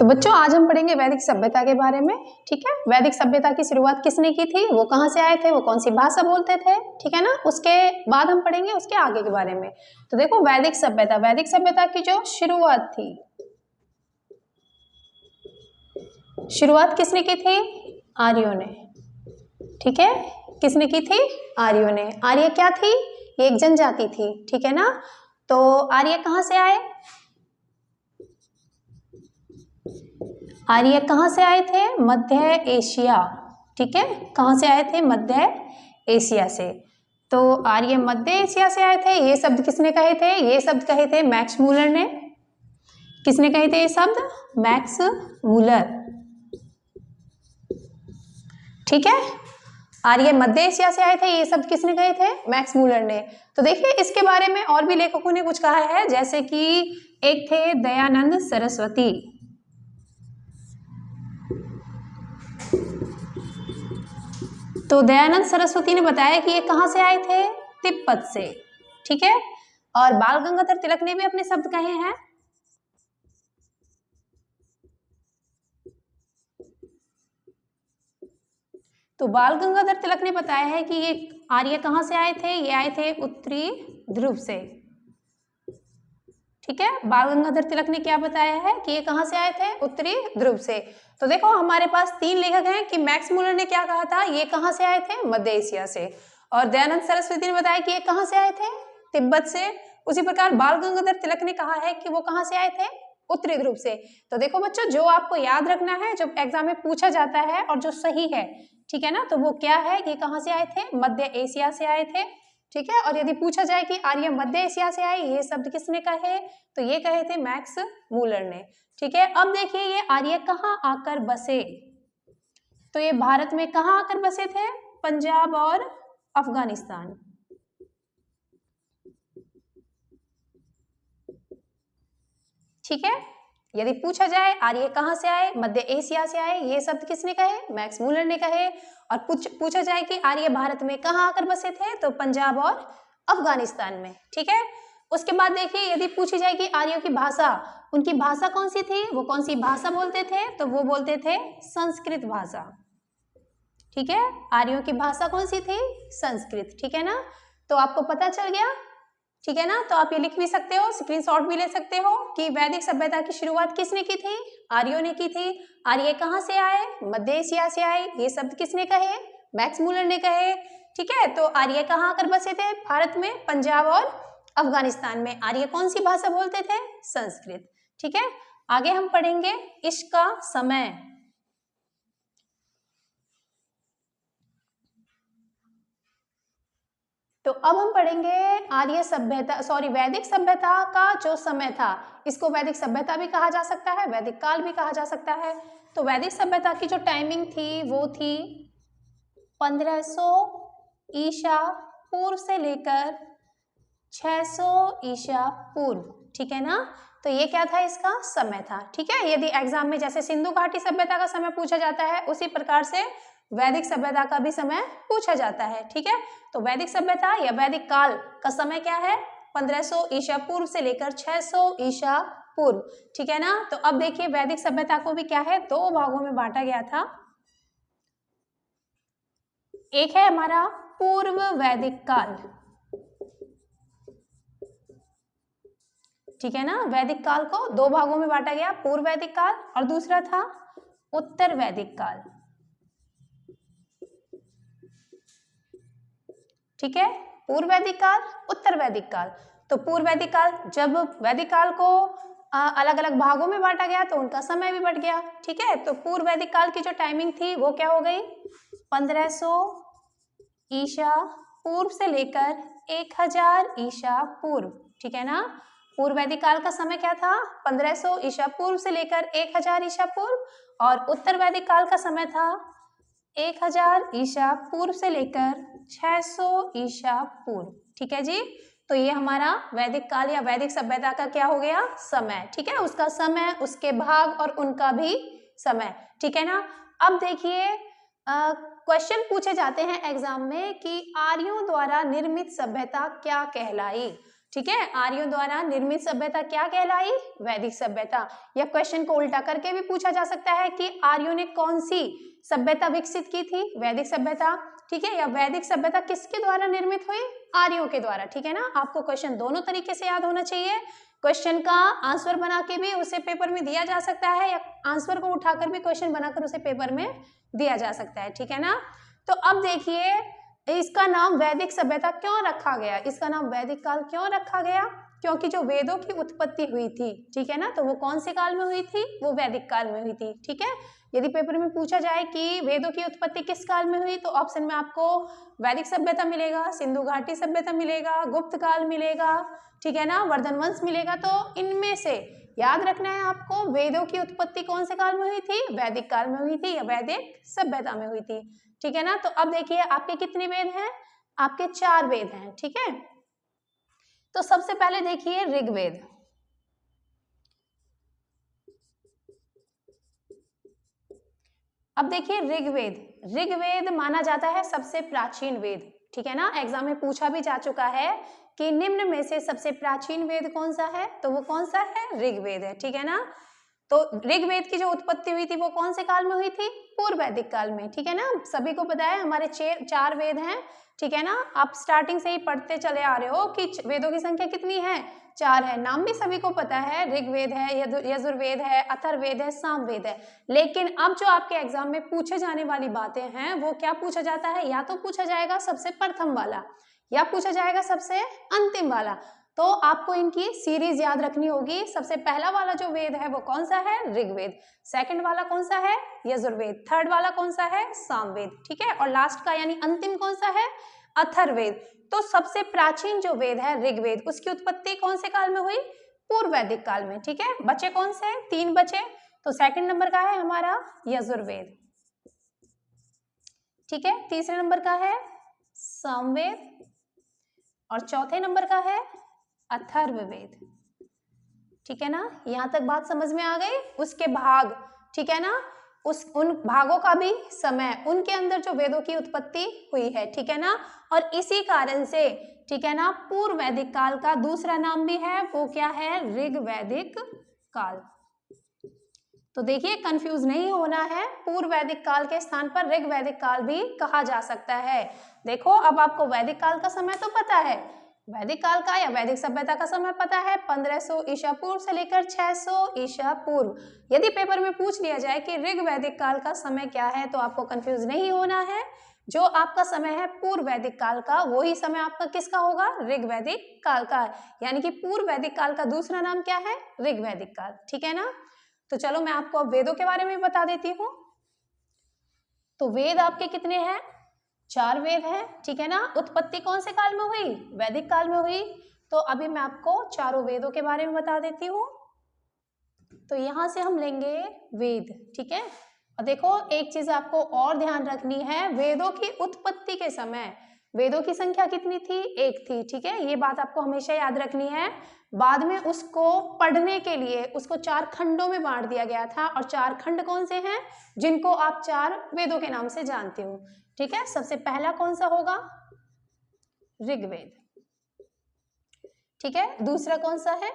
तो बच्चों आज हम पढ़ेंगे वैदिक सभ्यता के बारे में। ठीक है, वैदिक सभ्यता की शुरुआत किसने की थी, वो कहाँ से आए थे, वो कौन सी भाषा बोलते थे, ठीक है ना। उसके बाद हम पढ़ेंगे उसके आगे के बारे में। तो देखो वैदिक सभ्यता की जो शुरुआत थी, शुरुआत किसने की थी, आर्यों ने। ठीक है, किसने की थी, आर्यों ने। आर्य क्या थी, ये एक जनजाति थी, ठीक है ना। तो आर्य कहाँ से आए, आर्य कहाँ से आए थे, मध्य एशिया। ठीक है, कहाँ से आए थे, मध्य एशिया से। तो आर्य मध्य एशिया से आए थे। ये शब्द किसने कहे थे, ये शब्द कहे थे मैक्स मूलर ने। किसने कहे थे ये शब्द, मैक्स मूलर। ठीक है, आर्य मध्य एशिया से आए थे, ये शब्द किसने कहे थे, मैक्स मूलर ने। तो देखिए इसके बारे में और भी लेखकों ने कुछ कहा है, जैसे कि एक थे दयानंद सरस्वती। तो दयानंद सरस्वती ने बताया कि ये कहाँ से आए थे, तिब्बत से। ठीक है, और बाल गंगाधर तिलक ने भी अपने शब्द कहे हैं। तो बाल गंगाधर तिलक ने बताया है कि ये आर्य कहाँ से आए थे, ये आए थे उत्तरी ध्रुव से। ठीक है, बाल गंगाधर तिलक ने क्या बताया है कि ये कहाँ से आए थे, उत्तरी ध्रुव से। तो देखो हमारे पास तीन लेखक हैं कि मैक्स मूलर ने क्या कहा था, ये कहाँ से आए थे, मध्य एशिया से। और दयानंद सरस्वती ने बताया कि ये कहाँ से आए थे, तिब्बत से। उसी प्रकार बाल गंगाधर तिलक ने कहा है कि वो कहाँ से आए थे, उत्तरी ध्रुव से। तो देखो बच्चों, जो आपको याद रखना है, जो एग्जाम में पूछा जाता है और जो सही है, ठीक है ना, तो वो क्या है कि कहाँ से आए थे, मध्य एशिया से आए थे। ठीक है, और यदि पूछा जाए कि आर्य मध्य एशिया से आए, ये शब्द किसने कहे, तो ये कहे थे मैक्स मूलर ने। ठीक है, अब देखिए ये आर्य कहाँ आकर बसे, तो ये भारत में कहाँ आकर बसे थे, पंजाब और अफगानिस्तान। ठीक है, यदि पूछा जाए आर्य कहाँ से आए, मध्य एशिया से आए, ये शब्द किसने कहे, मैक्स मूलर ने कहे। और पूछा जाए कि आर्य भारत में कहाँ आकर बसे थे, तो पंजाब और अफगानिस्तान में। ठीक है, उसके बाद देखिए यदि पूछी जाए कि आर्यों की भाषा, उनकी भाषा कौन सी थी, वो कौन सी भाषा बोलते थे, तो वो बोलते थे संस्कृत भाषा। ठीक है, आर्यों की भाषा कौन सी थी, संस्कृत। ठीक है ना, तो आपको पता चल गया। ठीक है ना, तो आप ये लिख भी सकते हो, स्क्रीनशॉट भी ले सकते हो कि वैदिक सभ्यता की शुरुआत किसने की थी, आर्यों ने की थी। आर्य कहाँ से आए, मध्य एशिया से आए, ये शब्द किसने कहे, मैक्स मूलर ने कहे। ठीक है, तो आर्य कहाँ आकर बसे थे, भारत में पंजाब और अफगानिस्तान में। आर्य कौन सी भाषा बोलते थे, संस्कृत। ठीक है, आगे हम पढ़ेंगे इसका समय। तो अब हम पढ़ेंगे आर्य सभ्यता, वैदिक सभ्यता का जो समय था, इसको वैदिक सभ्यता भी कहा जा सकता है, वैदिक काल भी कहा जा सकता है। तो वैदिक सभ्यता की जो टाइमिंग थी वो थी 1500 ईसा पूर्व से लेकर 600 ईसा पूर्व। ठीक है ना, तो ये क्या था, इसका समय था। ठीक है, यदि एग्जाम में जैसे सिंधु घाटी सभ्यता का समय पूछा जाता है, उसी प्रकार से वैदिक सभ्यता का भी समय पूछा जाता है। ठीक है, तो वैदिक सभ्यता या वैदिक काल का समय क्या है, 1500 ईसा पूर्व से लेकर 600 ईसा पूर्व। ठीक है ना, तो अब देखिए वैदिक सभ्यता को भी क्या है, दो भागों में बांटा गया था। एक है हमारा पूर्व वैदिक काल। ठीक है ना, वैदिक काल को दो भागों में बांटा गया, पूर्व वैदिक काल और दूसरा था उत्तर वैदिक काल। ठीक है, पूर्व वैदिक काल, उत्तर वैदिक काल। तो पूर्व वैदिक काल, जब वैदिक काल को अलग अलग भागों में बांटा गया तो उनका समय भी बढ़ गया। ठीक है, तो पूर्व वैदिक काल की जो टाइमिंग थी वो क्या हो गई, 1500 ईसा पूर्व से लेकर 1000 ईसा पूर्व। ठीक है ना, पूर्व वैदिक काल का समय क्या था, 1500 ईसा पूर्व से लेकर 1000 ईसा पूर्व। और उत्तर वैदिक काल का समय था 1000 ईसा पूर्व से लेकर 600 ईसा पूर्व। ठीक है जी, तो ये हमारा वैदिक काल या वैदिक सभ्यता का क्या हो गया, समय। ठीक है, उसका समय, उसके भाग और उनका भी समय। ठीक है ना, अब देखिए क्वेश्चन पूछे जाते हैं एग्जाम में कि आर्यों द्वारा निर्मित सभ्यता क्या कहलाई। ठीक है, आर्यों द्वारा निर्मित सभ्यता क्या कहलाई? वैदिक सभ्यता। या क्वेश्चन को उल्टा करके भी पूछा जा सकता है कि आर्यों ने कौन सी सभ्यता विकसित की थी? वैदिक सभ्यता। ठीक है, या वैदिक सभ्यता किसके द्वारा निर्मित हुई? आर्यों के द्वारा। ठीक है ना, आपको क्वेश्चन दोनों तरीके से याद होना चाहिए। क्वेश्चन का आंसर बना के भी उसे पेपर में दिया जा सकता है, या आंसर को उठाकर भी क्वेश्चन बनाकर उसे पेपर में दिया जा सकता है। ठीक है ना, तो अब देखिए इसका नाम वैदिक सभ्यता क्यों रखा गया? इसका नाम वैदिक काल क्यों रखा गया? क्योंकि जो वेदों की उत्पत्ति हुई थी, ठीक है ना, तो वो कौन से काल में हुई थी? वो वैदिक काल में हुई थी। ठीक है, यदि पेपर में पूछा जाए कि वेदों की उत्पत्ति किस काल में हुई, तो ऑप्शन में आपको वैदिक सभ्यता मिलेगा, सिंधु घाटी सभ्यता मिलेगा, गुप्त काल मिलेगा, ठीक है ना, वर्धन वंश मिलेगा। तो इनमें से याद रखना है आपको, वेदों की उत्पत्ति कौन से काल में हुई थी? वैदिक काल में हुई थी, या वैदिक सभ्यता में हुई थी। ठीक है ना, तो अब देखिए आपके कितने वेद हैं? आपके 4 वेद हैं। ठीक है, तो सबसे पहले देखिए ऋग्वेद। अब देखिए ऋग्वेद। ऋग्वेद माना जाता है सबसे प्राचीन वेद। ठीक है ना, एग्जाम में पूछा भी जा चुका है कि निम्न में से सबसे प्राचीन वेद कौन सा है? तो वो कौन सा है? ऋग्वेद है। ठीक है ना, तो ऋग्वेद की जो उत्पत्ति हुई थी वो कौन से काल में हुई थी? पूर्व वैदिक काल में। ठीक है ना, सभी को पता है हमारे 4 वेद हैं। ठीक है ना, आप स्टार्टिंग से ही पढ़ते चले आ रहे हो कि वेदों की संख्या कितनी है? 4 है। नाम भी सभी को पता है, ऋग्वेद है, यजुर्वेद है, अथर्ववेद है, सामवेद है। लेकिन अब जो आपके एग्जाम में पूछे जाने वाली बातें हैं वो क्या पूछा जाता है? या तो पूछा जाएगा सबसे प्रथम वाला, या पूछा जाएगा सबसे अंतिम वाला। तो आपको इनकी सीरीज याद रखनी होगी। सबसे पहला वाला जो वेद है वो कौन सा है? ऋग्वेद। सेकंड वाला कौन सा है? यजुर्वेद। थर्ड वाला कौन सा है? सामवेद। ठीक है, और लास्ट का यानी अंतिम कौन सा है? अथर्ववेद। तो सबसे प्राचीन जो वेद है ऋग्वेद, उसकी उत्पत्ति कौन से काल में हुई? पूर्व वैदिक काल में। ठीक है, बचे कौन से? 3 बचे। तो सेकंड नंबर का है हमारा यजुर्वेद। ठीक है, तीसरे नंबर का है सामवेद, और चौथे नंबर का है अथर्ववेद। ठीक है ना, यहां तक बात समझ में आ गई? उसके भाग, ठीक है ना, उन भागों का भी समय, उनके अंदर जो वेदों की उत्पत्ति हुई है। ठीक है ना, और इसी कारण से, ठीक है ना, पूर्व वैदिक काल का दूसरा नाम भी है, वो क्या है? ऋग्वैदिक काल। तो देखिए कंफ्यूज नहीं होना है, पूर्व वैदिक काल के स्थान पर ऋग्वैदिक काल भी कहा जा सकता है। देखो अब आपको वैदिक काल का समय तो पता है, वैदिक काल का या वैदिक सभ्यता का समय पता है 1500 ईसा पूर्व से लेकर 600 ईसा पूर्व। यदि पेपर में पूछ लिया जाए कि ऋग्वैदिक काल का समय क्या है, तो आपको कंफ्यूज नहीं होना है। जो आपका समय है पूर्व वैदिक काल का, वही समय आपका किसका होगा? ऋग्वैदिक काल का। यानी कि पूर्व वैदिक काल का दूसरा नाम क्या है? ऋग्वैदिक काल। ठीक है ना, तो चलो मैं आपको अब वेदों के बारे में बता देती हूँ। तो वेद आपके कितने हैं? 4 वेद हैं। ठीक है ना, उत्पत्ति कौन से काल में हुई? वैदिक काल में हुई। तो अभी मैं आपको चारों वेदों के बारे में बता देती हूँ। तो यहां से हम लेंगे वेद। ठीक है, और देखो एक चीज आपको और ध्यान रखनी है, वेदों की उत्पत्ति के समय वेदों की संख्या कितनी थी? 1 थी। ठीक है, ये बात आपको हमेशा याद रखनी है। बाद में उसको पढ़ने के लिए उसको 4 खंडों में बांट दिया गया था, और 4 खंड कौन से हैं? जिनको आप 4 वेदों के नाम से जानते हो। ठीक है, सबसे पहला कौन सा होगा? ऋग्वेद। ठीक है, दूसरा कौन सा है?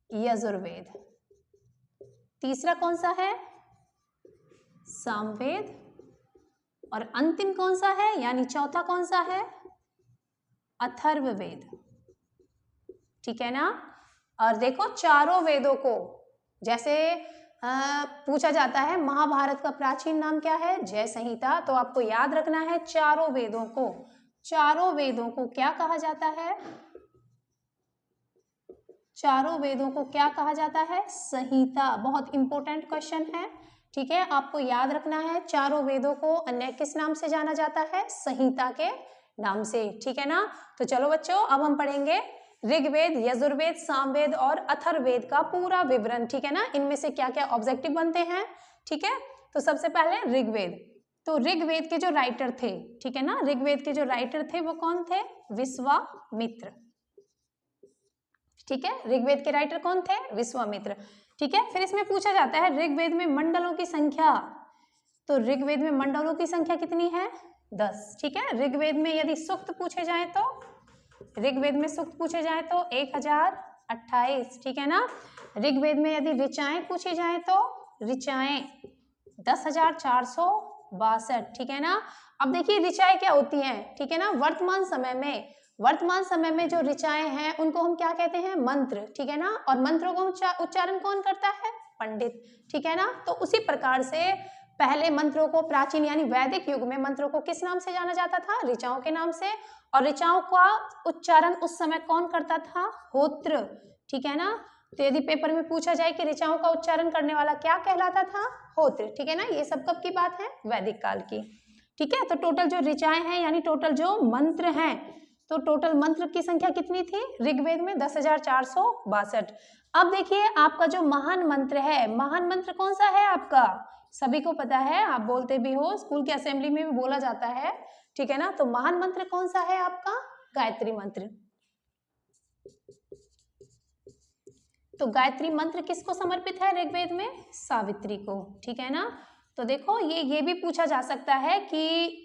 यजुर्वेद। तीसरा कौन सा है? सामवेद। और अंतिम कौन सा है, यानी चौथा कौन सा है? अथर्ववेद। ठीक है ना, और देखो चारों वेदों को, जैसे पूछा जाता है महाभारत का प्राचीन नाम क्या है? जय संहिता। तो आपको याद रखना है चारों वेदों को क्या कहा जाता है? चारों वेदों को क्या कहा जाता है? संहिता। बहुत इंपॉर्टेंट क्वेश्चन है। ठीक है, आपको याद रखना है चारों वेदों को अन्य किस नाम से जाना जाता है? संहिता के नाम से। ठीक है ना, तो चलो बच्चों अब हम पढ़ेंगे ऋग्वेद, यजुर्वेद, सामवेद और अथर्ववेद का पूरा विवरण। ठीक है ना, इनमें से क्या क्या ऑब्जेक्टिव बनते हैं। ठीक है, तो सबसे पहले ऋग्वेद। तो ऋग्वेद के जो राइटर थे, ठीक है ना, ऋग्वेद के जो राइटर थे वो कौन थे? विश्वामित्र। ठीक है, ऋग्वेद के राइटर कौन थे? विश्वामित्र। ठीक है, फिर इसमें पूछा जाता है ऋग्वेद में मंडलों की संख्या। तो ऋग्वेद में मंडलों की संख्या कितनी है? 10। ठीक है, ऋग्वेद में यदि सूक्त पूछे जाए तो ऋग्वेद में सूक्त पूछे जाए तो 1028, ठीक है ना। ऋग्वेद में यदि ऋचाएं पूछी जाए तो ऋचाएं 10,462, ठीक है ना। अब देखिए ऋचाएं क्या होती हैं, ठीक है ना। वर्तमान समय में जो ऋचाएं हैं उनको हम क्या कहते हैं, मंत्र, ठीक है ना। और मंत्रों का उच्चारण कौन करता है, पंडित, ठीक है ना। तो उसी प्रकार से पहले मंत्रों को प्राचीन यानी वैदिक युग में मंत्रों को किस नाम से जाना जाता था, ऋचाओं के नाम से। और ऋचाओं का उच्चारण उस समय कौन करता था, होत्र, ठीक है ना। तो यदि पेपर में पूछा जाए कि ऋचाओं का उच्चारण करने वाला क्या कहलाता था, होत्र, ठीक है ना। ये सब कब की बात है, वैदिक काल की, ठीक है। तो टोटल जो ऋचाएं हैं यानी टोटल जो मंत्र हैं, तो टोटल मंत्र की संख्या कितनी थी ऋग्वेद में, 10,462। अब देखिए आपका जो महान मंत्र है, महान मंत्र कौन सा है आपका, सभी को पता है, आप बोलते भी हो, स्कूल की असेंबली में भी बोला जाता है, ठीक है ना। तो महान मंत्र कौन सा है आपका, गायत्री मंत्र। तो गायत्री मंत्र किसको समर्पित है ऋग्वेद में, सावित्री को, ठीक है ना। तो देखो ये भी पूछा जा सकता है कि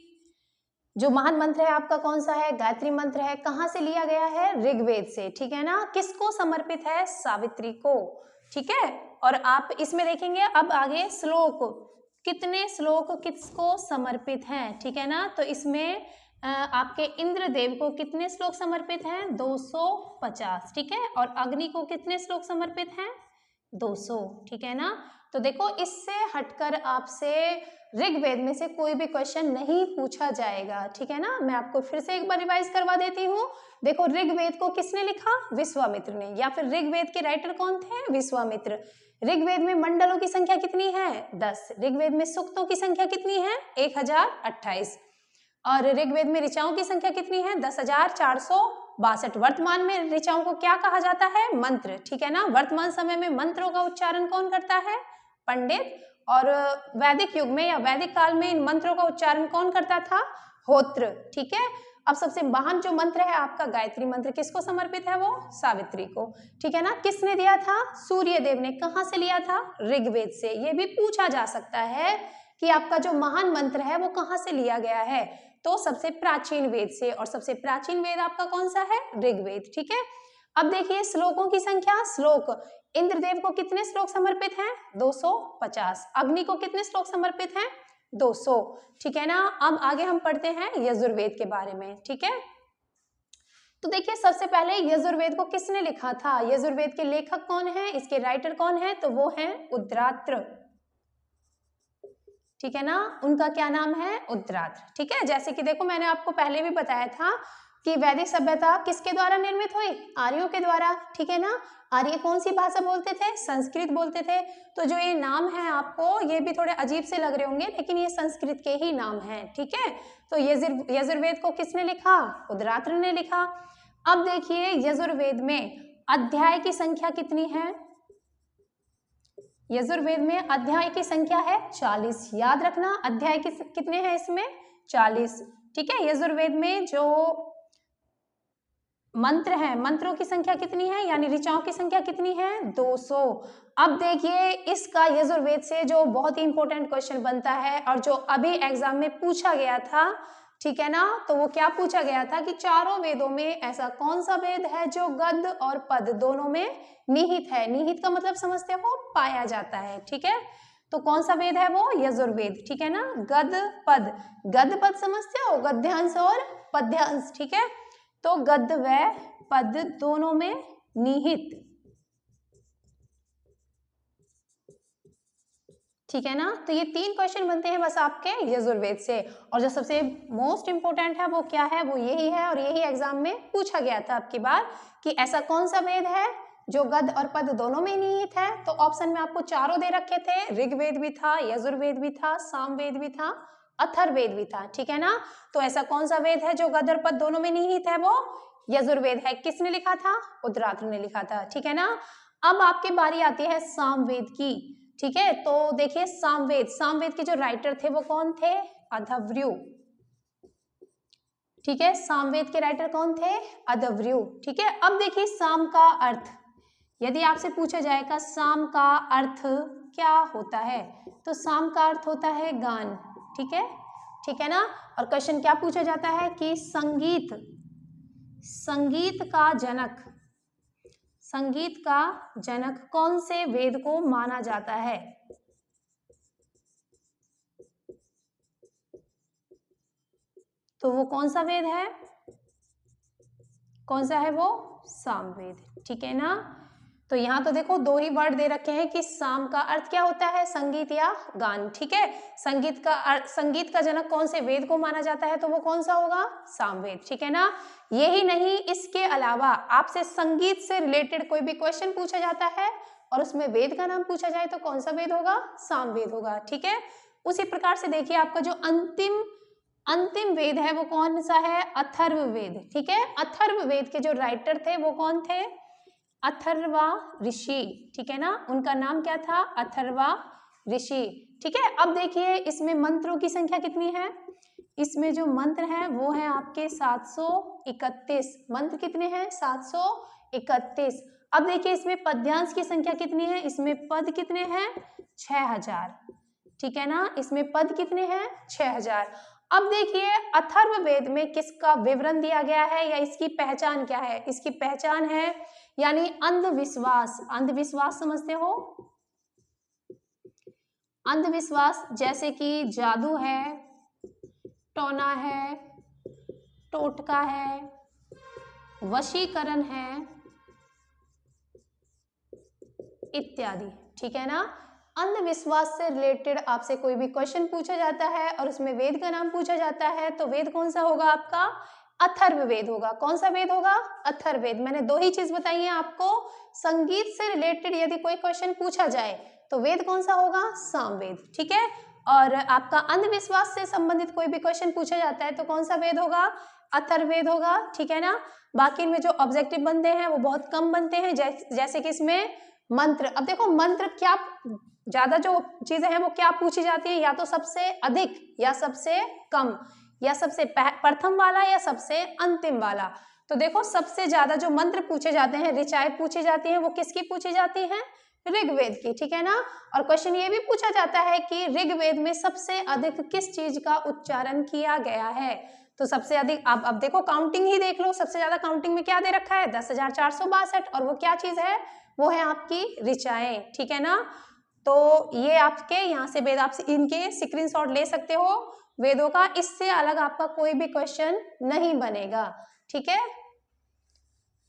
जो महान मंत्र है आपका कौन सा है, गायत्री मंत्र है, कहाँ से लिया गया है, ऋग्वेद से, ठीक है ना। किसको समर्पित है, सावित्री को, ठीक है। और आप इसमें देखेंगे अब आगे श्लोक, कितने श्लोक किसको समर्पित हैं, ठीक है ना। तो इसमें आपके इंद्रदेव को कितने श्लोक समर्पित हैं, 250, ठीक है। और अग्नि को कितने श्लोक समर्पित हैं, 200, ठीक है ना। तो देखो इससे हटकर आपसे ऋग्वेद में से कोई भी क्वेश्चन नहीं पूछा जाएगा, ठीक है ना। मैं आपको फिर से एक बार रिवाइज करवा देती हूँ। देखो ऋग्वेद को किसने लिखा, विश्वामित्र ने, या फिर ऋग्वेद के राइटर कौन थे, विश्वामित्र। ऋग्वेद में मंडलों की संख्या कितनी है, 10। ऋग्वेद में सूक्तों की संख्या कितनी है, 1028। और ऋग्वेद में ऋचाओं की संख्या कितनी है, 10,462। वर्तमान में ऋचाओं को क्या कहा जाता है, मंत्र, ठीक है ना। वर्तमान समय में मंत्रों का उच्चारण कौन करता है, पंडित। और वैदिक युग में या वैदिक काल में इन मंत्रों का उच्चारण कौन करता था, होत्र, ठीक है। अब सबसे महान जो मंत्र है आपका गायत्री मंत्र, किसको समर्पित है, वो सावित्री को, ठीक है ना। किसने दिया था, सूर्य देव ने। कहाँ से लिया था, ऋग्वेद से। ये भी पूछा जा सकता है कि आपका जो महान मंत्र है वो कहाँ से लिया गया है, तो सबसे प्राचीन वेद से। और सबसे प्राचीन वेद आपका कौन सा है, ऋग्वेद, ठीक है। अब देखिए श्लोकों की संख्या, श्लोक इंद्रदेव को कितने श्लोक समर्पित हैं, 250। अग्नि को कितने श्लोक समर्पित हैं, 200, ठीक है ना। अब आगे हम पढ़ते हैं यजुर्वेद के बारे में, ठीक है। तो देखिए सबसे पहले यजुर्वेद को किसने लिखा था, यजुर्वेद के लेखक कौन है, इसके राइटर कौन है, तो वो है उद्रात्र, ठीक है ना। उनका क्या नाम है, उद्रात्र, ठीक है। जैसे कि देखो मैंने आपको पहले भी बताया था कि वैदिक सभ्यता किसके द्वारा निर्मित हुई, आर्यों के द्वारा, ठीक है ना। आर्य कौन सी भाषा बोलते थे, संस्कृत बोलते थे। तो जो ये नाम है आपको ये भी थोड़े अजीब से लग रहे होंगे, लेकिन ये संस्कृत के ही नाम हैं, ठीक है। तो यजुर्वेद को किसने लिखा, उद्रात्र ने लिखा। अब देखिए यजुर्वेद में अध्याय की संख्या कितनी है, यजुर्वेद में अध्याय की संख्या है 40। याद रखना अध्याय कितने हैं इसमें, 40, ठीक है। यजुर्वेद में जो मंत्र हैं, मंत्रों की संख्या कितनी है, यानी ऋचाओं की संख्या कितनी है, 200। अब देखिए इसका यजुर्वेद से जो बहुत ही इंपॉर्टेंट क्वेश्चन बनता है और जो अभी एग्जाम में पूछा गया था, ठीक है ना। तो वो क्या पूछा गया था कि चारों वेदों में ऐसा कौन सा वेद है जो गद और पद दोनों में निहित है। निहित का मतलब समझते हो, पाया जाता है, ठीक है। तो कौन सा वेद है वो, यजुर्वेद, ठीक है ना। गद पद, गद पद समझते हो, गद्यांश और पद्यांश, ठीक है। तो गद्य व पद दोनों में निहित, ठीक है ना। तो ये 3 क्वेश्चन बनते हैं बस आपके यजुर्वेद से। और जो सबसे मोस्ट इंपोर्टेंट है वो क्या है, वो यही है, और यही एग्जाम में पूछा गया था आपकी बार कि ऐसा कौन सा वेद है जो गद और पद दोनों में निहित है। तो ऑप्शन में आपको चारों दे रखे थे, ऋग्वेद भी था, यजुर्वेद भी था, सामवेद भी था, अथर्ववेद भी था, ठीक है ना। तो ऐसा कौन सा वेद है जो गद और पद दोनों में निहित है, वो यजुर्वेद है। किसने लिखा था, उद्रात्र ने लिखा था, ठीक है ना। अब आपकी बारी आती है सामवेद की, ठीक है। तो देखिए सामवेद, सामवेद के जो राइटर थे वो कौन थे, अथर्वृ, ठीक है। सामवेद के राइटर कौन थे, अथर्वृ, ठीक है। अब देखिए साम का अर्थ, यदि आपसे पूछा जाएगा साम का अर्थ क्या होता है, तो साम का अर्थ होता है गान, ठीक है, ठीक है ना। और क्वेश्चन क्या पूछा जाता है कि संगीत, संगीत का जनक, संगीत का जनक कौन से वेद को माना जाता है? तो वो कौन सा वेद है? कौन सा है वो? सामवेद, ठीक है ना। तो यहाँ तो देखो दो ही वर्ड दे रखे हैं कि साम का अर्थ क्या होता है? संगीत या गान, ठीक है। संगीत का जनक कौन से वेद को माना जाता है? तो वो कौन सा होगा? सामवेद, ठीक है ना। यही नहीं, इसके अलावा आपसे संगीत से रिलेटेड कोई भी क्वेश्चन पूछा जाता है और उसमें वेद का नाम पूछा जाए तो कौन सा वेद होगा? सामवेद होगा, ठीक है। उसी प्रकार से देखिए आपका जो अंतिम वेद है वो कौन सा है? अथर्ववेद, ठीक है। अथर्ववेद के जो राइटर थे वो कौन थे? अथर्वा ऋषि, ठीक है ना। उनका नाम क्या था? अथर्वा ऋषि, ठीक है। अब देखिए इसमें मंत्रों की संख्या कितनी है? इसमें जो मंत्र है वो है आपके 731 मंत्र। कितने हैं? 731। अब देखिए इसमें पद्यांश की संख्या कितनी है? इसमें पद कितने हैं? 6000, ठीक है ना। इसमें पद कितने हैं? 6000। अब देखिए अथर्ववेद में किसका विवरण दिया गया है या इसकी पहचान क्या है? इसकी पहचान है यानी अंधविश्वास। अंधविश्वास समझते हो? अंधविश्वास जैसे कि जादू है, टोना है, टोटका है, वशीकरण है इत्यादि, ठीक है ना। अंधविश्वास से रिलेटेड आपसे कोई भी क्वेश्चन पूछा जाता है और उसमें वेद का नाम पूछा जाता है तो वेद कौन सा होगा आपका? अथर्ववेद होगा। कौन सा वेद होगा? अथर्ववेद। मैंने दो ही चीज बताई है आपको। संगीत से रिलेटेड यदि कोई क्वेश्चन पूछा जाए तो वेद कौन सा होगा? सामवेद, ठीक है। और आपका अंधविश्वास से संबंधित कोई भी क्वेश्चन पूछा जाता है तो कौन सा वेद होगा? अथर्ववेद होगा, ठीक है ना। बाकी में जो ऑब्जेक्टिव बनते हैं वो बहुत कम बनते हैं, जैसे कि इसमें मंत्र। अब देखो मंत्र क्या ज्यादा जो चीजें हैं वो क्या पूछी जाती है? या तो सबसे अधिक या सबसे कम या सबसे प्रथम वाला या सबसे अंतिम वाला। तो देखो सबसे ज्यादा जो मंत्र पूछे जाते हैं, ऋचाएं पूछी जाती हैं, वो किसकी पूछी जाती हैं? ऋग्वेद की, ठीक है ना। और क्वेश्चन ये भी पूछा जाता है कि ऋग्वेद में सबसे अधिक किस चीज का उच्चारण किया गया है? तो सबसे अधिक अब देखो काउंटिंग ही देख लो, सबसे ज्यादा काउंटिंग में क्या दे रखा है? 10,462। और वो क्या चीज है? वो है आपकी ऋचाएं, ठीक है ना। तो ये आपके यहाँ से वेद आप इनके स्क्रीनशॉट ले सकते हो वेदों का। इससे अलग आपका कोई भी क्वेश्चन नहीं बनेगा, ठीक है।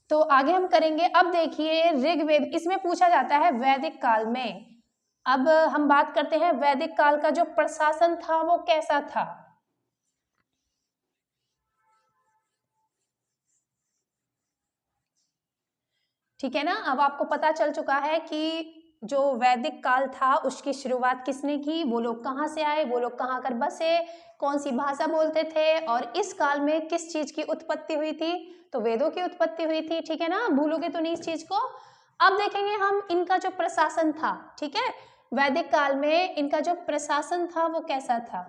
तो आगे हम करेंगे। अब देखिए ऋग्वेद, इसमें पूछा जाता है वैदिक काल में। अब हम बात करते हैं वैदिक काल का जो प्रशासन था वो कैसा था? ठीक है ना। अब आपको पता चल चुका है कि जो वैदिक काल था उसकी शुरुआत किसने की, वो लोग कहाँ से आए, वो लोग कहाँ कर बसे, कौन सी भाषा बोलते थे, और इस काल में किस चीज की उत्पत्ति हुई थी? तो वेदों की उत्पत्ति हुई थी, ठीक है ना। भूलोगे तो नहीं इस चीज को। अब देखेंगे हम इनका जो प्रशासन था, ठीक है। वैदिक काल में इनका जो प्रशासन था वो कैसा था?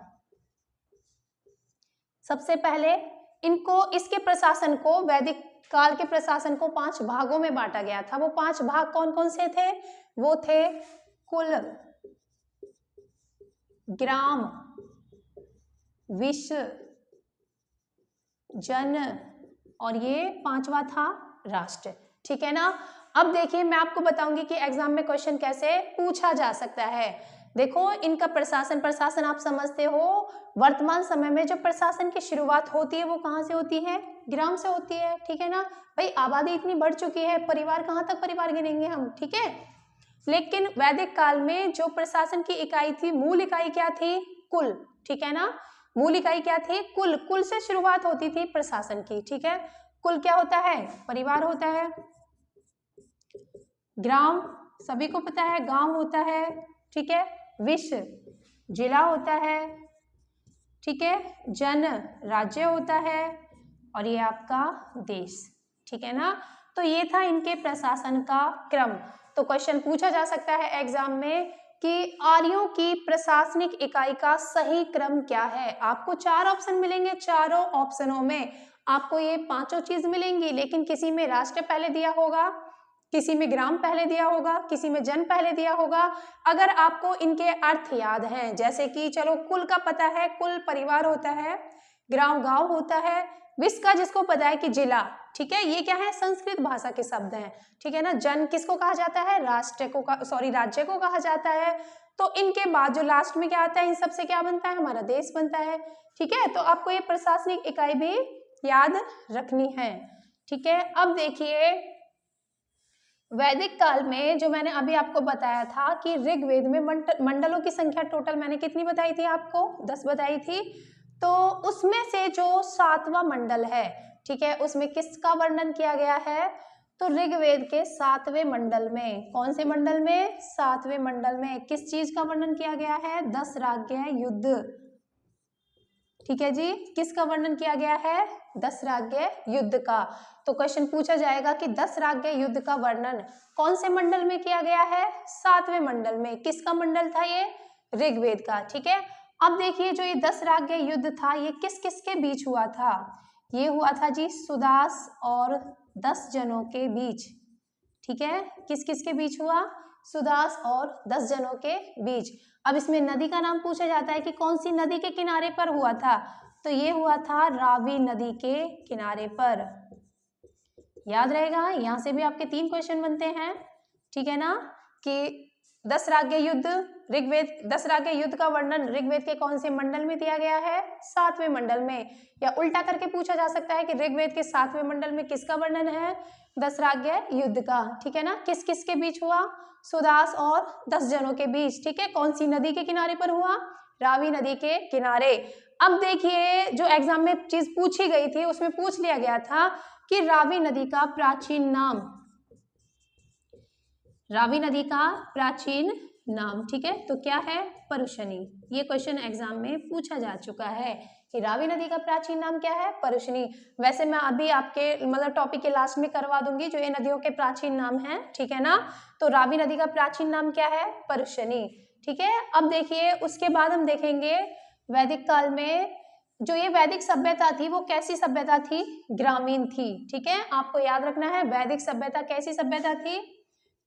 सबसे पहले इनको इसके प्रशासन को, वैदिक काल के प्रशासन को 5 भागों में बांटा गया था। वो 5 भाग कौन कौन से थे? वो थे कुल, ग्राम, विश्व, जन और ये 5वां था राष्ट्र, ठीक है ना। अब देखिए मैं आपको बताऊंगी कि एग्जाम में क्वेश्चन कैसे पूछा जा सकता है। देखो इनका प्रशासन आप समझते हो। वर्तमान समय में जो प्रशासन की शुरुआत होती है वो कहाँ से होती है? ग्राम से होती है, ठीक है ना। भाई आबादी इतनी बढ़ चुकी है, परिवार कहाँ तक परिवार गिनेंगे हम, ठीक है। लेकिन वैदिक काल में जो प्रशासन की इकाई थी, मूल इकाई क्या थी? कुल, ठीक है ना। मूल इकाई क्या थी? कुल। कुल से शुरुआत होती थी प्रशासन की, ठीक है। कुल क्या होता है? परिवार होता है। ग्राम सभी को पता है, गांव होता है, ठीक है। विश्व जिला होता है, ठीक है। जन राज्य होता है और ये आपका देश, ठीक है ना। तो ये था इनके प्रशासन का क्रम। तो क्वेश्चन पूछा जा सकता है एग्जाम में कि आर्यों की प्रशासनिक इकाई का सही क्रम क्या है? आपको 4 ऑप्शन मिलेंगे, चारों ऑप्शनों में आपको ये 5 चीज मिलेंगी, लेकिन किसी में राष्ट्र पहले दिया होगा, किसी में ग्राम पहले दिया होगा, किसी में जन पहले दिया होगा। अगर आपको इनके अर्थ याद हैं, जैसे कि चलो कुल का पता है, कुल परिवार होता है, ग्राम गांव होता है, विस्का जिसको पता है कि जिला, ठीक है, ये क्या है, संस्कृत भाषा के शब्द हैं, ठीक है ना। जन किसको कहा जाता है, राज्य को कहा जाता है। तो इनके बाद जो लास्ट में क्या आता है, इन सब से क्या बनता है, हमारा देश बनता है, ठीक है। तो आपको ये प्रशासनिक इकाई भी याद रखनी है, ठीक है। अब देखिए वैदिक काल में जो मैंने अभी आपको बताया था कि ऋग्वेद में मंडलों की संख्या टोटल मैंने कितनी बताई थी आपको, 10 बताई थी। तो उसमें से जो 7वां मंडल है, ठीक है, उसमें किसका वर्णन किया गया है, तो ऋग्वेद के 7वें मंडल में, कौन से मंडल में, 7वें मंडल में किस चीज का वर्णन किया गया है, दशराज्ञ युद्ध, ठीक है जी, किसका वर्णन किया गया है, दशराज्ञ युद्ध का। तो क्वेश्चन पूछा जाएगा कि दशराज्ञ युद्ध का वर्णन कौन से मंडल में किया गया है, 7वें मंडल में। किसका मंडल था ये, ऋग्वेद का, ठीक है। अब देखिए जो ये दशराज्ञ युद्ध था ये किस किस के बीच हुआ था, ये हुआ था जी सुदास और 10 जनों के बीच, ठीक है, किस किस के बीच हुआ, सुदास और 10 जनों के बीच। अब इसमें नदी का नाम पूछा जाता है कि कौन सी नदी के किनारे पर हुआ था, तो ये हुआ था रावी नदी के किनारे पर, याद रहेगा। यहाँ से भी आपके 3 क्वेश्चन बनते हैं, ठीक है ना, कि दशराज्ञ युद्ध, ऋग्वेद, दशराज्ञ युद्ध का वर्णन ऋग्वेद के कौन से मंडल में दिया गया है, 7वें मंडल में। या उल्टा करके पूछा जा सकता है कि ऋग्वेद के 7वें मंडल में किसका वर्णन है, दशराज्ञ युद्ध का, ठीक है ना। किस किस के बीच हुआ, सुदास और 10 जनों के बीच, ठीक है। कौन सी नदी के किनारे पर हुआ, रावी नदी के किनारे। अब देखिए जो एग्जाम में चीज पूछी गई थी उसमें पूछ लिया गया था कि रावी नदी का प्राचीन नाम, रावी नदी का प्राचीन नाम, ठीक है, तो क्या है, परुशनी। ये क्वेश्चन एग्जाम में पूछा जा चुका है कि रावी नदी का प्राचीन नाम क्या है, परुशनी। वैसे मैं अभी आपके मतलब टॉपिक के लास्ट में करवा दूंगी जो ये नदियों के प्राचीन नाम हैं, ठीक है ना। तो रावी नदी का प्राचीन नाम क्या है, परुशनी, ठीक है। अब देखिए उसके बाद हम देखेंगे वैदिक काल में जो ये वैदिक सभ्यता थी वो कैसी सभ्यता थी, ग्रामीण थी, ठीक है। आपको याद रखना है वैदिक सभ्यता कैसी सभ्यता थी,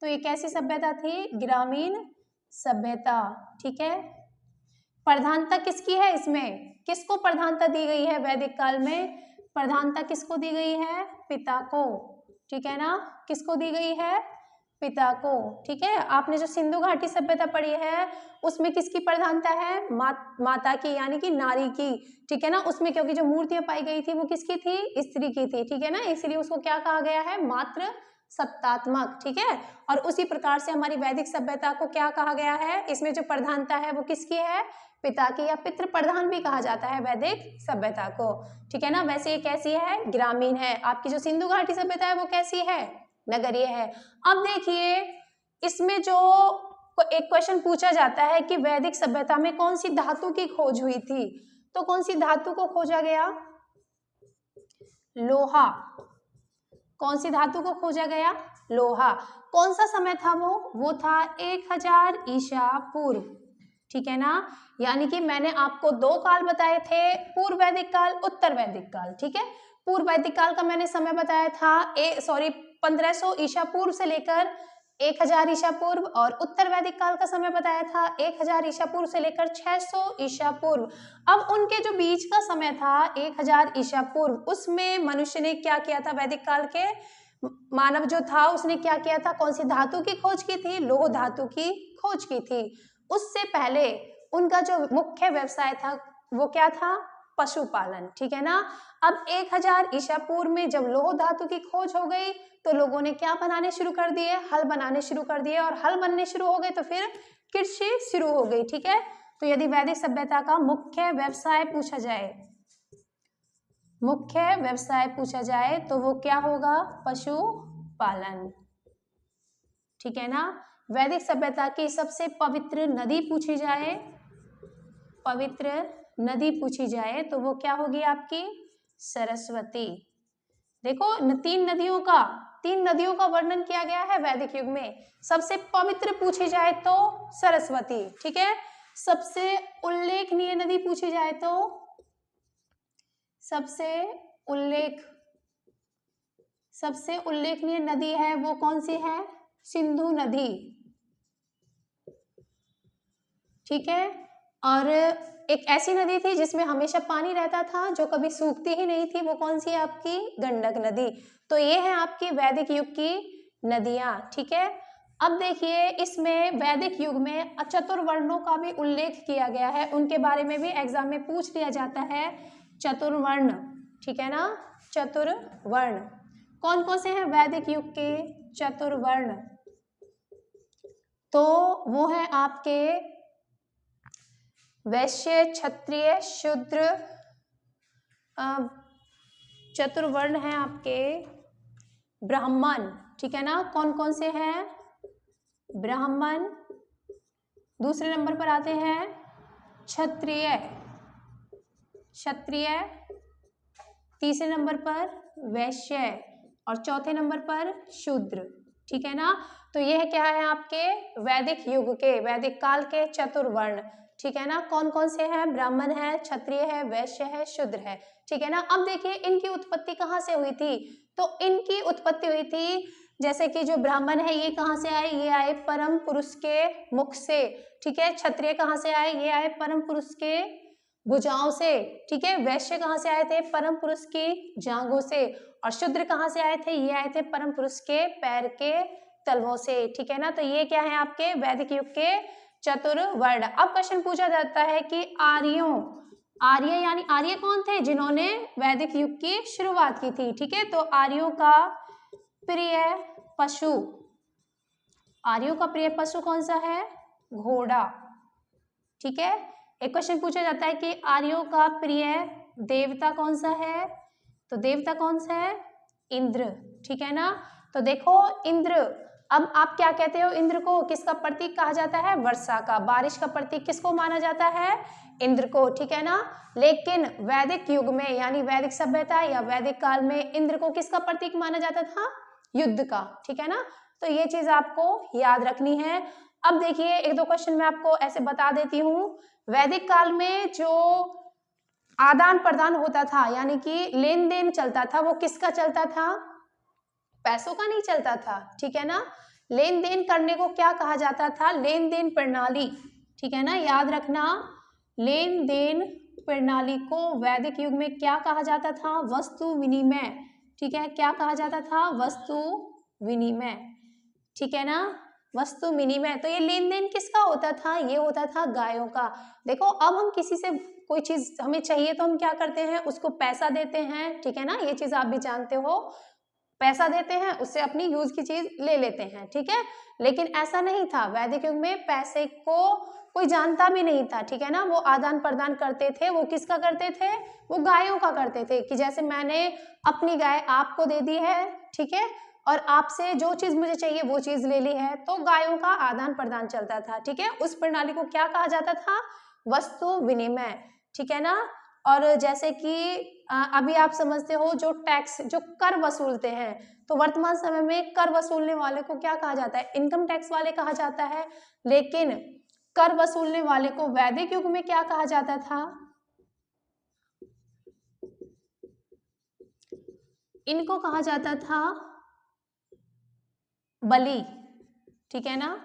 तो ये कैसी सभ्यता थी, ग्रामीण सभ्यता, ठीक है। प्रधानता किसकी है, इसमें किसको प्रधानता दी गई है, वैदिक काल में प्रधानता किसको दी गई है, पिता को, ठीक है ना, किसको दी गई है, पिता को, ठीक है। आपने जो सिंधु घाटी सभ्यता पढ़ी है उसमें किसकी प्रधानता है, माता की, यानी कि नारी की, ठीक है ना। उसमें क्योंकि जो मूर्तियां पाई गई थी वो किसकी थी, स्त्री की थी, ठीक है ना, इसलिए उसको क्या कहा गया है, मातृ सत्तात्मक, ठीक है। और उसी प्रकार से हमारी वैदिक सभ्यता को क्या कहा गया है, इसमें जो प्रधानता है वो किसकी है, पिता की, या पितृ प्रधान भी कहा जाता है वैदिक सभ्यता को, ठीक है ना। वैसे ये कैसी है, ग्रामीण है। आपकी जो सिंधु घाटी सभ्यता है वो कैसी है, नगरीय है। अब देखिए इसमें जो एक क्वेश्चन पूछा जाता है कि वैदिक सभ्यता में कौन सी धातु की खोज हुई थी, तो कौन सी धातु को खोजा गया, लोहा। कौन सी धातु को खोजा गया, लोहा। कौन सा समय था वो था 1000 ईसा पूर्व, ठीक है ना। यानी कि मैंने आपको 2 काल बताए थे, पूर्व वैदिक काल, उत्तर वैदिक काल, ठीक है। पूर्व वैदिक काल का मैंने समय बताया था 1500 ईसा पूर्व से लेकर 1000 ईसा पूर्व, और उत्तर वैदिक काल का समय बताया था 1000 ईसा पूर्व से लेकर 600 ईसा पूर्व। अब उनके जो बीच का समय था 1000 ईसा पूर्व, उसमें मनुष्य ने क्या किया था, वैदिक काल के मानव जो था उसने क्या किया था, कौन सी धातु की खोज की थी, लोह धातु की खोज की थी। उससे पहले उनका जो मुख्य व्यवसाय था वो क्या था, पशुपालन, ठीक है ना। अब 1000 ईसा पूर्व में जब लोह धातु की खोज हो गई तो लोगों ने क्या बनाने शुरू कर दिए, हल बनाने शुरू कर दिए, और हल बनने शुरू हो गए तो फिर कृषि शुरू हो गई, ठीक है। तो यदि वैदिक सभ्यता का मुख्य व्यवसाय पूछा जाए, मुख्य व्यवसाय पूछा जाए तो वो क्या होगा, पशुपालन, ठीक है ना। वैदिक सभ्यता की सबसे पवित्र नदी पूछी जाए, पवित्र नदी पूछी जाए तो वो क्या होगी आपकी, सरस्वती। देखो 3 नदियों का वर्णन किया गया है वैदिक युग में। सबसे पवित्र पूछी जाए तो सरस्वती, ठीक है। सबसे उल्लेखनीय नदी पूछी जाए तो सबसे उल्लेखनीय नदी है वो कौन सी है, सिंधु नदी, ठीक है। और एक ऐसी नदी थी जिसमें हमेशा पानी रहता था, जो कभी सूखती ही नहीं थी, वो कौन सी है आपकी? गंडक नदी। तो ये है आपकी वैदिक युग की नदियां। ठीक है, अब देखिए इसमें वैदिक युग में चतुर्वर्णों का भी उल्लेख किया गया है, उनके बारे में भी एग्जाम में पूछ लिया जाता है। चतुर्वर्ण, ठीक है ना, चतुर्वर्ण कौन कौन से हैं वैदिक युग के चतुर्वर्ण? तो वो है आपके वैश्य, क्षत्रिय, शूद्र। चतुर्वर्ण है आपके ब्राह्मण, ठीक है ना, कौन कौन से हैं? ब्राह्मण। दूसरे नंबर पर आते हैं क्षत्रिय, क्षत्रिय। तीसरे नंबर पर वैश्य और चौथे नंबर पर शूद्र, ठीक है ना। तो यह क्या है आपके वैदिक युग के, वैदिक काल के चतुर्वर्ण, ठीक है ना। कौन कौन से हैं? ब्राह्मण है, क्षत्रिय है, वैश्य है, शूद्र है, ठीक है ना। अब देखिए इनकी उत्पत्ति कहाँ से हुई थी? तो इनकी उत्पत्ति हुई थी, जैसे कि जो ब्राह्मण है ये कहाँ से आए? ये आए परम पुरुष के मुख से, ठीक है। क्षत्रिय कहाँ से आए? ये आए परम पुरुष के भुजाओं से, ठीक है। वैश्य कहाँ से आए थे? परम पुरुष की जांघों से। और शूद्र कहाँ से आए थे? ये आए थे परम पुरुष के पैर के तलवों से, ठीक है ना। तो ये क्या है आपके वैदिक युग के चतुर्वर्ण। अब क्वेश्चन पूछा जाता है कि आर्यों, आर्य यानी आर्य कौन थे? जिन्होंने वैदिक युग की शुरुआत की थी, ठीक है। तो आर्यों का प्रिय पशु, आर्यों का प्रिय पशु कौन सा है? घोड़ा, ठीक है। एक क्वेश्चन पूछा जाता है कि आर्यों का प्रिय देवता कौन सा है? तो देवता कौन सा है? इंद्र, ठीक है ना। तो देखो इंद्र, अब आप क्या कहते हो? इंद्र को किसका प्रतीक कहा जाता है? वर्षा का, बारिश का प्रतीक किसको माना जाता है? इंद्र को, ठीक है ना। लेकिन वैदिक युग में यानी वैदिक सभ्यता या वैदिक काल में इंद्र को किसका प्रतीक माना जाता था? युद्ध का, ठीक है ना। तो ये चीज आपको याद रखनी है। अब देखिए एक दो क्वेश्चन मैं आपको ऐसे बता देती हूँ। वैदिक काल में जो आदान प्रदान होता था यानी कि लेन देन चलता था, वो किसका चलता था? पैसों का नहीं चलता था, ठीक है ना। लेन देन करने को क्या कहा जाता था? लेन देन प्रणाली, ठीक है ना, याद रखना। लेन देन प्रणाली को वैदिक युग में क्या कहा जाता था? वस्तु विनिमय, ठीक है। क्या कहा जाता था? वस्तु विनिमय, ठीक है ना, वस्तु विनिमय। तो ये लेन देन किसका होता था? ये होता था गायों का। देखो अब हम किसी से कोई चीज हमें चाहिए तो हम क्या करते हैं? उसको पैसा देते हैं, ठीक है ना, ये चीज आप भी जानते हो। पैसा देते हैं, उससे अपनी यूज की चीज ले लेते हैं, ठीक है। लेकिन ऐसा नहीं था, वैदिक युग में पैसे को कोई जानता भी नहीं था, ठीक है ना। वो आदान प्रदान करते थे, वो किसका करते थे? वो गायों का करते थे, कि जैसे मैंने अपनी गाय आपको दे दी है, ठीक है, और आपसे जो चीज मुझे चाहिए वो चीज ले ली है, तो गायों का आदान प्रदान चलता था, ठीक है। उस प्रणाली को क्या कहा जाता था? वस्तु विनिमय, ठीक है ना। और जैसे कि अभी आप समझते हो जो टैक्स, जो कर वसूलते हैं, तो वर्तमान समय में कर वसूलने वाले को क्या कहा जाता है? इनकम टैक्स वाले कहा जाता है। लेकिन कर वसूलने वाले को वैदिक युग में क्या कहा जाता था? इनको कहा जाता था बलि, ठीक है ना।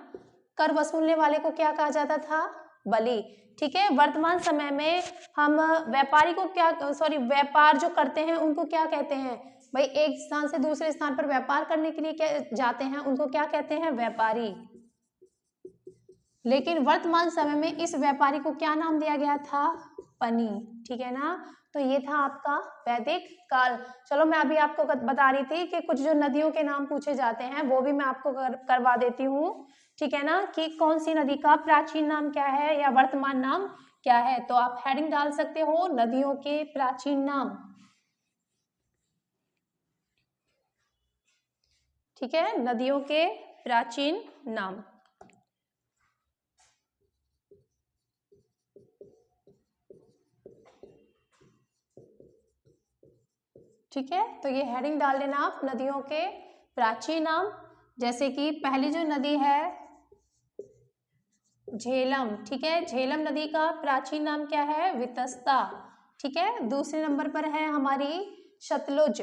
कर वसूलने वाले को क्या कहा जाता था? बलि, ठीक है। वर्तमान समय में हम व्यापारी को क्या, सॉरी, व्यापार जो करते हैं उनको क्या कहते हैं? भाई एक स्थान से दूसरे स्थान पर व्यापार करने के लिए क्या जाते हैं, उनको क्या कहते हैं? व्यापारी। लेकिन वर्तमान समय में इस व्यापारी को क्या नाम दिया गया था? पनी, ठीक है ना। तो ये था आपका वैदिक काल। चलो मैं अभी आपको बता रही थी कि कुछ जो नदियों के नाम पूछे जाते हैं वो भी मैं आपको करवा देती हूँ, ठीक है ना, कि कौन सी नदी का प्राचीन नाम क्या है या वर्तमान नाम क्या है। तो आप हेडिंग डाल सकते हो नदियों के प्राचीन नाम, ठीक है, नदियों के प्राचीन नाम। ठीक है, तो ये हेडिंग डाल देना आप, नदियों के प्राचीन नाम। जैसे कि पहली जो नदी है झेलम, ठीक है, झेलम नदी का प्राचीन नाम क्या है? वितस्ता, ठीक है। दूसरे नंबर पर है हमारी सतलुज,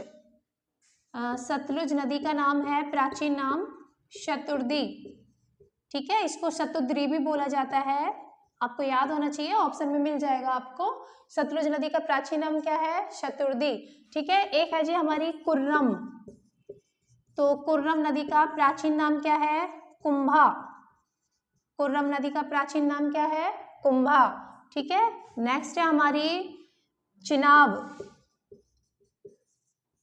सतलुज नदी का नाम है प्राचीन नाम शतुर्दी, ठीक है, इसको शतुद्री भी बोला जाता है। आपको याद होना चाहिए, ऑप्शन में मिल जाएगा आपको। सतलुज नदी का प्राचीन नाम क्या है? शतुर्दी। ठीक है, एक है जी हमारी कुर्रम, तो कुर्रम नदी का प्राचीन नाम क्या है? कुंभा। कुर्रम नदी का प्राचीन नाम क्या है? कुंभा। ठीक है, नेक्स्ट है हमारी चिनाब।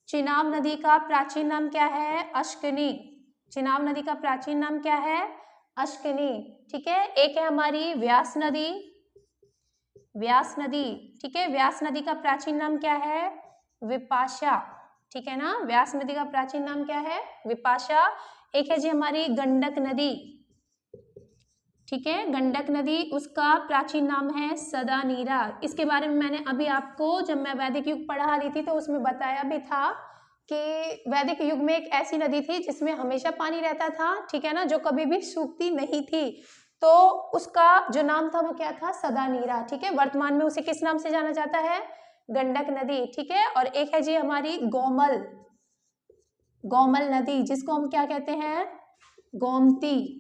चिनाब नदी का प्राचीन नाम क्या है? अश्कनी। चिनाब नदी का प्राचीन नाम क्या है? अश्कनी। ठीक है, एक है हमारी व्यास नदी। व्यास नदी, ठीक है, व्यास नदी का प्राचीन नाम क्या है? विपाशा। ठीक है ना, व्यास नदी का प्राचीन नाम क्या है? विपाशा। एक है जी हमारी गंडक नदी। ठीक है, गंडक नदी, उसका प्राचीन नाम है सदानीरा। इसके बारे में मैंने अभी आपको जब मैं वैदिक युग पढ़ा रही थी तो उसमें बताया भी था कि वैदिक युग में एक ऐसी नदी थी जिसमें हमेशा पानी रहता था, ठीक है ना, जो कभी भी सूखती नहीं थी, तो उसका जो नाम था वो क्या था? सदानीरा। ठीक है, वर्तमान में उसे किस नाम से जाना जाता है? गंडक नदी। ठीक है, और एक है जी हमारी गोमल। गोमल नदी, जिसको हम क्या कहते हैं? गोमती।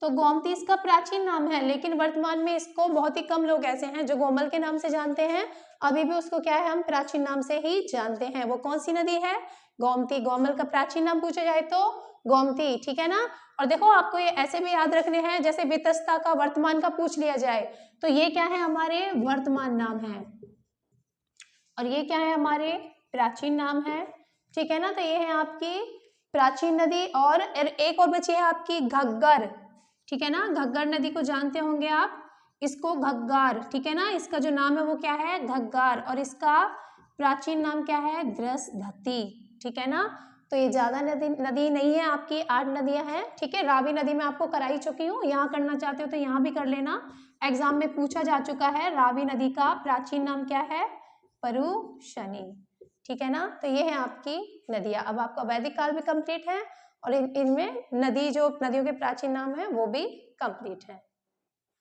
तो गोमती इसका प्राचीन नाम है, लेकिन वर्तमान में इसको बहुत ही कम लोग ऐसे हैं जो गोमल के नाम से जानते हैं। अभी भी उसको क्या है? हम प्राचीन नाम से ही जानते हैं। वो कौन सी नदी है? गोमती। गोमल का प्राचीन नाम पूछा जाए तो गोमती। ठीक है ना, और देखो आपको ये ऐसे भी याद रखने हैं, जैसे वितस्ता का वर्तमान का पूछ लिया जाए तो ये क्या है? हमारे वर्तमान नाम है, और ये क्या है? हमारे प्राचीन नाम है। ठीक है ना, तो ये है आपकी प्राचीन नदी। और एक और बची है आपकी घग्गर। ठीक है ना, घग्गर नदी को जानते होंगे आप, इसको घग्गार। ठीक है ना, इसका जो नाम है वो क्या है? घग्गार, और इसका प्राचीन नाम क्या है? दृशधती। ठीक है ना, तो ये ज्यादा नदी नहीं है आपकी, 8 नदियां हैं। ठीक है, रावी नदी में आपको करा ही चुकी हूँ, यहाँ करना चाहते हो तो यहाँ भी कर लेना, एग्जाम में पूछा जा चुका है। रावी नदी का प्राचीन नाम क्या है? परुशनी। ठीक है ना, तो ये है आपकी नदियां। अब आपका वैदिक काल भी कंप्लीट है और इनमें नदियों के प्राचीन नाम है वो भी कंप्लीट है।